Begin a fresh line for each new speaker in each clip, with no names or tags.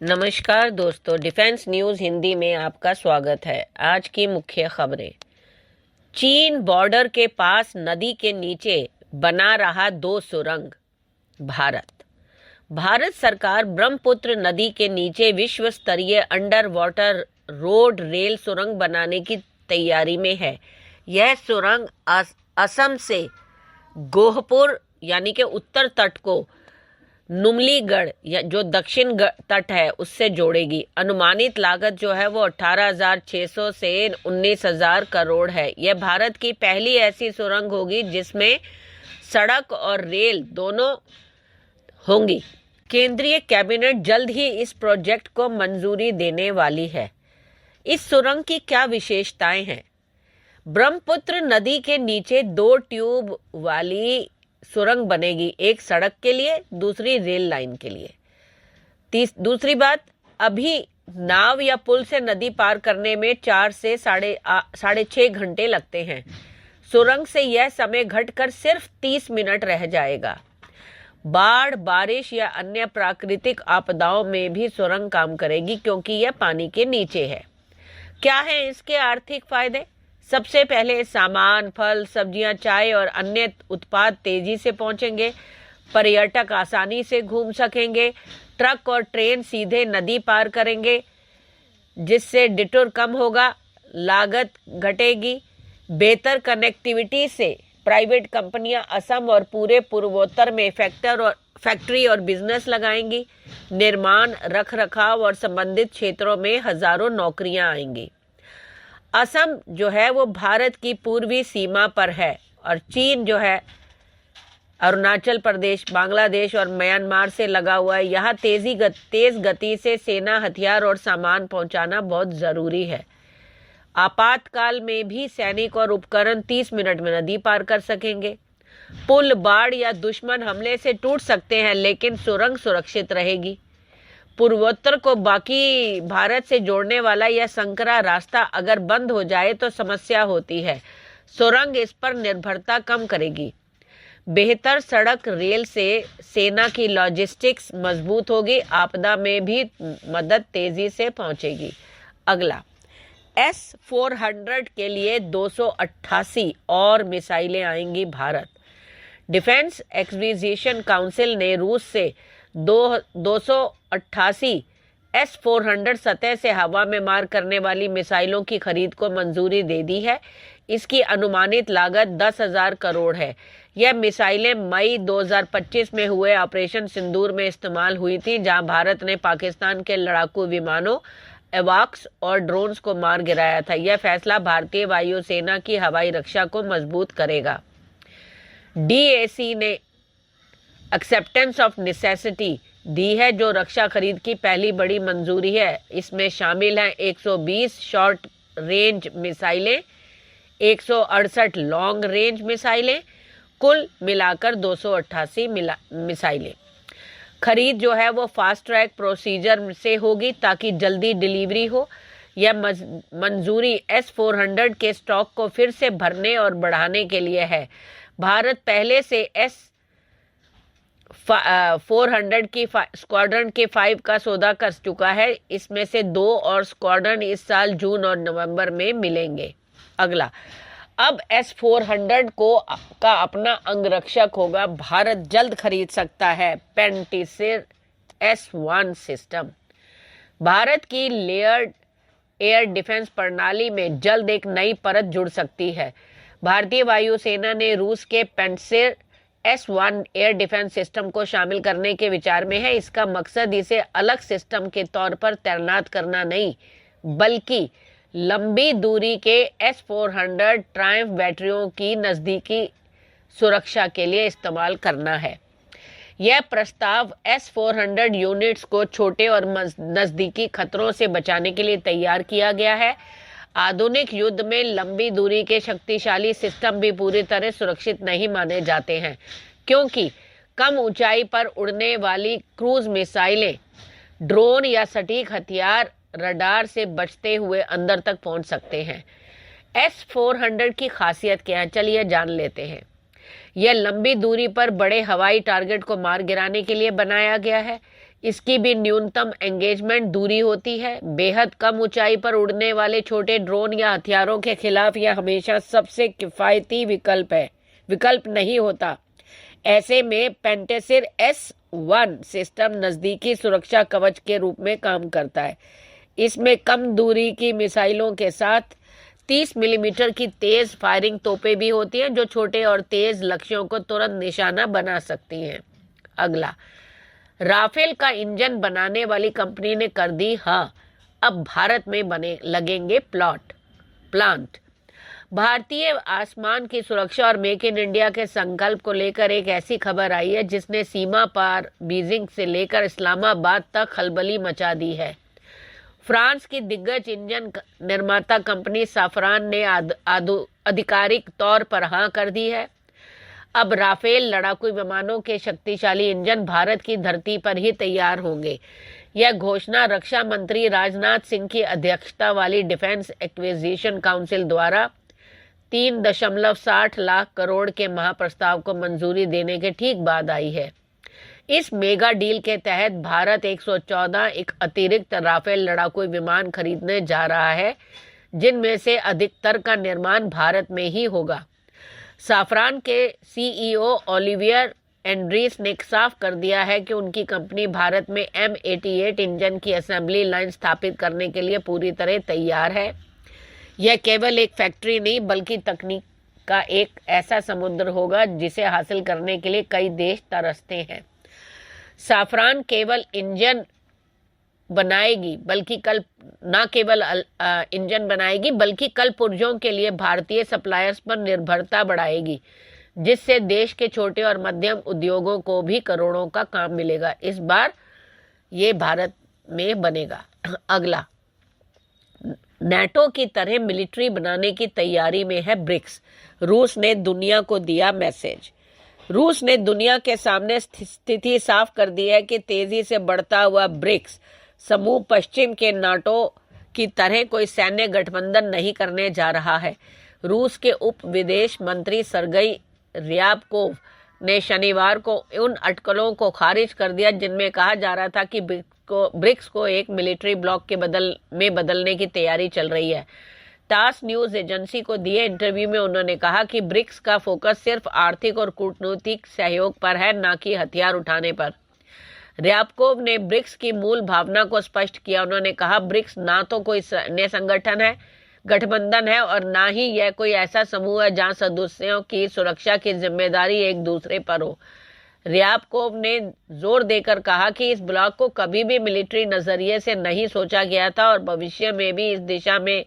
नमस्कार दोस्तों, defence news Hindi में आपका स्वागत है। आज की मुख्य खबरें। चीन बॉर्डर के पास नदी के नीचे बना रहा 2 सुरंग। भारत सरकार ब्रह्मपुत्र नदी के नीचे विश्व स्तरीय अंडर वाटर रोड रेल सुरंग बनाने की तैयारी में है। यह सुरंग असम से गोहपुर यानी कि उत्तर तट को नुमलीगढ़ या जो दक्षिण तट है उससे जोड़ेगी। अनुमानित लागत जो है वो 18,600 से 19,000 करोड़ है। यह भारत की पहली ऐसी सुरंग होगी जिसमें सड़क और रेल दोनों होंगी। केंद्रीय कैबिनेट जल्द ही इस प्रोजेक्ट को मंजूरी देने वाली है। इस सुरंग की क्या विशेषताएं हैं? ब्रह्मपुत्र नदी के नीचे 2 ट्यूब वाली सुरंग बनेगी, एक सड़क के लिए, दूसरी रेल लाइन के लिए। दूसरी बात, अभी नाव या पुल से नदी पार करने में 4 से साढ़े 6 घंटे लगते हैं। सुरंग से यह समय घटकर सिर्फ 30 मिनट रह जाएगा। बाढ़, बारिश या अन्य प्राकृतिक आपदाओं में भी सुरंग काम करेगी क्योंकि यह पानी के नीचे है। क्या है इसके आर्थिक फायदे? सबसे पहले सामान, फल, सब्जियां, चाय और अन्य उत्पाद तेजी से पहुंचेंगे। पर्यटक आसानी से घूम सकेंगे। ट्रक और ट्रेन सीधे नदी पार करेंगे जिससे डिटूर कम होगा, लागत घटेगी। बेहतर कनेक्टिविटी से प्राइवेट कंपनियां असम और पूरे पूर्वोत्तर में फैक्ट्री और बिजनेस लगाएंगी। निर्माण, रखरखाव और संबंधित क्षेत्रों में हजारों नौकरियां आएंगी। असम जो है वो भारत की पूर्वी सीमा पर है और चीन जो है अरुणाचल प्रदेश, बांग्लादेश और म्यांमार से लगा हुआ है। यहाँ तेज गति से सेना, हथियार और सामान पहुंचाना बहुत जरूरी है। आपातकाल में भी सैनिक और उपकरण 30 मिनट में नदी पार कर सकेंगे। पुल बाढ़ या दुश्मन हमले से टूट सकते हैं लेकिन सुरंग सुरक्षित रहेगी। पूर्वोत्तर को बाकी भारत से जोड़ने वाला यह संकरा रास्ता अगर बंद हो जाए तो समस्या होती है। सुरंग इस पर निर्भरता कम करेगी। बेहतर सड़क, रेल से सेना की लॉजिस्टिक्स मजबूत होगी। आपदा में भी मदद तेजी से पहुंचेगी। अगला, S-400 के लिए 288 और मिसाइलें आएंगी भारत। डिफेंस एक्विजिशन काउंसिल ने रूस से 288 S-400 सतह से हवा में मार करने वाली मिसाइलों की खरीद को मंजूरी दे दी है। इसकी अनुमानित लागत 10,000 करोड़ है। यह मिसाइलें मई 2025 में हुए ऑपरेशन सिंदूर में इस्तेमाल हुई थी, जहां भारत ने पाकिस्तान के लड़ाकू विमानों, एवॉक्स और ड्रोन्स को मार गिराया था। यह फैसला भारतीय वायुसेना की हवाई रक्षा को मजबूत करेगा। DAC ने एक्सेप्टेंस ऑफ नेसेसिटी दी है, जो रक्षा खरीद की पहली बड़ी मंजूरी है। इसमें शामिल हैं 120 शॉर्ट रेंज मिसाइलें, 168 लॉन्ग रेंज मिसाइलें, कुल मिलाकर 288 मिसाइलें। खरीद जो है वो फास्ट ट्रैक प्रोसीजर से होगी ताकि जल्दी डिलीवरी हो। यह मंजूरी S-400 के स्टॉक को फिर से भरने और बढ़ाने के लिए है। भारत पहले से S-400 की स्क्वाड्रन के 5 का सौदा कर चुका है। इसमें से 2 और स्क्वाड्रन इस साल जून और नवंबर में मिलेंगे। अगला, अब S-400 का अपना अंगरक्षक होगा। भारत जल्द खरीद सकता है पेंटिसिर S-1 सिस्टम। भारत की लेयर्ड एयर डिफेंस प्रणाली में जल्द एक नई परत जुड़ सकती है। भारतीय वायुसेना ने रूस के पेंटिसिर S-1 एयर डिफेंस सिस्टम को शामिल करने के विचार में है। इसका मकसद इसे अलग सिस्टम के तौर पर तैनात करना नहीं, बल्कि लंबी दूरी के S-400 ट्रायम्फ बैटरियों की नजदीकी सुरक्षा के लिए इस्तेमाल करना है। यह प्रस्ताव S-400 यूनिट्स को छोटे और नजदीकी खतरों से बचाने के लिए तैयार किया गया है। आधुनिक युद्ध में लंबी दूरी के शक्तिशाली सिस्टम भी पूरी तरह सुरक्षित नहीं माने जाते हैं, क्योंकि कम ऊंचाई पर उड़ने वाली क्रूज मिसाइलें, ड्रोन या सटीक हथियार रडार से बचते हुए अंदर तक पहुंच सकते हैं। S-400 की खासियत क्या है, चलिए जान लेते हैं। यह लंबी दूरी पर बड़े हवाई टारगेट को मार गिराने के लिए बनाया गया है। इसकी भी न्यूनतम एंगेजमेंट दूरी होती है। बेहद कम ऊंचाई पर उड़ने वाले छोटे ड्रोन या हथियारों के खिलाफ यह हमेशा सबसे किफ़ायती विकल्प नहीं होता। ऐसे में पेंटेसिर S1 सिस्टम नज़दीकी सुरक्षा कवच के रूप में काम करता है। इसमें कम दूरी की मिसाइलों के साथ 30 मिलीमीटर की तेज फायरिंग तोपें भी होती हैं, जो छोटे और तेज लक्ष्यों को तुरंत निशाना बना सकती हैं। अगला, राफेल का इंजन बनाने वाली कंपनी ने कर दी हाँ, अब भारत में बने लगेंगे प्लांट। भारतीय आसमान की सुरक्षा और मेक इन इंडिया के संकल्प को लेकर एक ऐसी खबर आई है जिसने सीमा पार बीजिंग से लेकर इस्लामाबाद तक खलबली मचा दी है। फ्रांस की दिग्गज इंजन निर्माता कंपनी साफरान ने आधिकारिक तौर पर हाँ कर दी है। अब राफेल लड़ाकू विमानों के शक्तिशाली इंजन भारत की धरती पर ही तैयार होंगे। यह घोषणा रक्षा मंत्री राजनाथ सिंह की अध्यक्षता वाली डिफेंस एक्विजिशन काउंसिल द्वारा 3.60 लाख करोड़ के महाप्रस्ताव को मंजूरी देने के ठीक बाद आई है। इस मेगा डील के तहत भारत 114 एक अतिरिक्त राफेल लड़ाकू विमान खरीदने जा रहा है, जिनमें से अधिकतर का निर्माण भारत में ही होगा। साफरान के CEO ओलिवियर एंड्रीस ने साफ कर दिया है कि उनकी कंपनी भारत में M88 इंजन की असेंबली लाइन स्थापित करने के लिए पूरी तरह तैयार है। यह केवल एक फैक्ट्री नहीं बल्कि तकनीक का एक ऐसा समुद्र होगा जिसे हासिल करने के लिए कई देश तरसते हैं। साफरान केवल इंजन बनाएगी बल्कि कल पुर्जों के लिए भारतीय सप्लायर्स पर निर्भरता बढ़ाएगी, जिससे देश के छोटे और मध्यम उद्योगों को भी करोड़ों का काम मिलेगा। इस बार ये भारत में बनेगा। अगला, नाटो की तरह मिलिट्री बनाने की तैयारी में है ब्रिक्स। रूस ने दुनिया को दिया मैसेज। रूस ने दुनिया के सामने स्थिति साफ कर दी है कि तेजी से बढ़ता हुआ ब्रिक्स समूह पश्चिम के नाटो की तरह कोई सैन्य गठबंधन नहीं करने जा रहा है। रूस के उप विदेश मंत्री सर्गेई ryabkov ने शनिवार को उन अटकलों को खारिज कर दिया जिनमें कहा जा रहा था कि ब्रिक्स को एक मिलिट्री ब्लॉक के बदलने की तैयारी चल रही है। टास न्यूज एजेंसी को दिए इंटरव्यू में उन्होंने कहा कि ब्रिक्स का फोकस सिर्फ आर्थिक और कूटनीतिक सहयोग पर है, न कि हथियार उठाने पर। ryabkov ने ब्रिक्स की मूल भावना को स्पष्ट किया। उन्होंने कहा, ब्रिक्स ना तो कोई सैन्य संगठन है, गठबंधन है और ना ही यह कोई ऐसा समूह है जहां सदस्यों की सुरक्षा की जिम्मेदारी एक दूसरे पर हो। ryabkov ने जोर देकर कहा कि इस ब्लॉक को कभी भी मिलिट्री नजरिए से नहीं सोचा गया था और भविष्य में भी इस दिशा में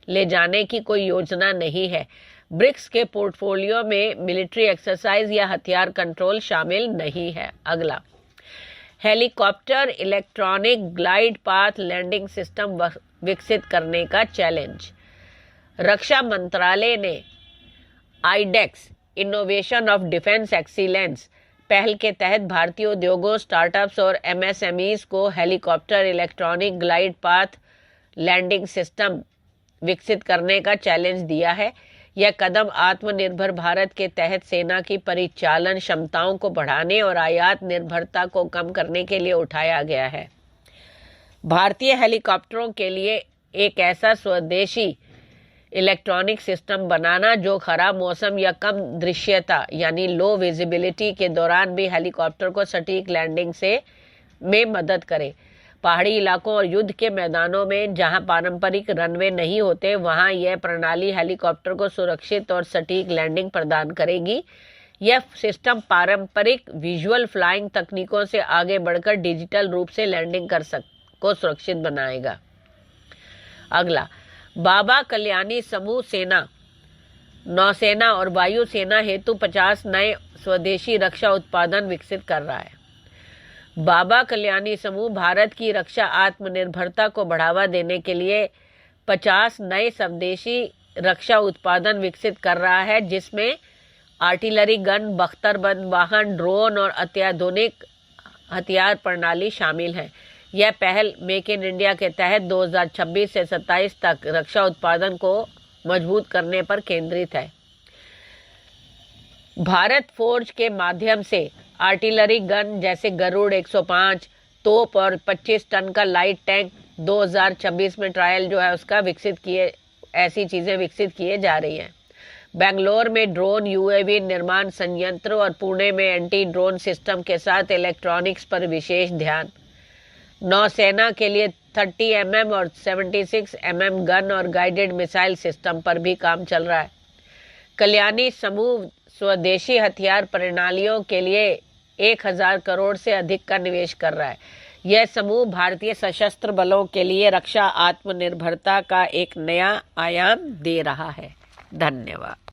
ले जाने की कोई योजना नहीं है। ब्रिक्स के पोर्टफोलियो में मिलिट्री एक्सरसाइज या हथियार कंट्रोल शामिल नहीं है। अगला, helicopter electronic glide path landing system विकसित करने का चैलेंज। रक्षा मंत्रालय ने iDEX innovation of defence excellence पहल के तहत भारतीय उद्योगों, स्टार्टअप्स और MSMEs को helicopter electronic glide path landing system विकसित करने का चैलेंज दिया है। यह कदम आत्मनिर्भर भारत के तहत सेना की परिचालन क्षमताओं को बढ़ाने और आयात निर्भरता को कम करने के लिए उठाया गया है। भारतीय हेलीकॉप्टरों के लिए एक ऐसा स्वदेशी इलेक्ट्रॉनिक सिस्टम बनाना जो खराब मौसम या कम दृश्यता यानी लो विजिबिलिटी के दौरान भी हेलीकॉप्टर को सटीक लैंडिंग में मदद करे। पहाड़ी इलाकों और युद्ध के मैदानों में जहां पारंपरिक रनवे नहीं होते, वहां यह प्रणाली हेलीकॉप्टर को सुरक्षित और सटीक लैंडिंग प्रदान करेगी। यह सिस्टम पारंपरिक विजुअल फ्लाइंग तकनीकों से आगे बढ़कर डिजिटल रूप से लैंडिंग को सुरक्षित बनाएगा। अगला, बाबा कल्याणी समूह सेना, नौसेना और वायुसेना हेतु 50 नए स्वदेशी रक्षा उत्पादन विकसित कर रहा है। बाबा कल्याणी समूह भारत की रक्षा आत्मनिर्भरता को बढ़ावा देने के लिए 50 नए स्वदेशी रक्षा उत्पादन विकसित कर रहा है, जिसमें आर्टिलरी गन, बख्तरबंद वाहन, ड्रोन और अत्याधुनिक हथियार प्रणाली शामिल है। यह पहल मेक इन इंडिया के तहत 2026 से 27 तक रक्षा उत्पादन को मजबूत करने पर केंद्रित है। भारत फोर्ज के माध्यम से आर्टिलरी गन जैसे गरुड़ 105, तोप और 25 टन का लाइट टैंक 2026 में ट्रायल जो है उसका ऐसी चीज़ें विकसित किए जा रही हैं। बेंगलोर में ड्रोन यूएवी निर्माण संयंत्र और पुणे में एंटी ड्रोन सिस्टम के साथ इलेक्ट्रॉनिक्स पर विशेष ध्यान। नौसेना के लिए 30 mm और 76 mm गन और गाइडेड मिसाइल सिस्टम पर भी काम चल रहा है। कल्याणी समूह स्वदेशी हथियार प्रणालियों के लिए 1000 करोड़ से अधिक का निवेश कर रहा है। यह समूह भारतीय सशस्त्र बलों के लिए रक्षा आत्मनिर्भरता का एक नया आयाम दे रहा है। धन्यवाद।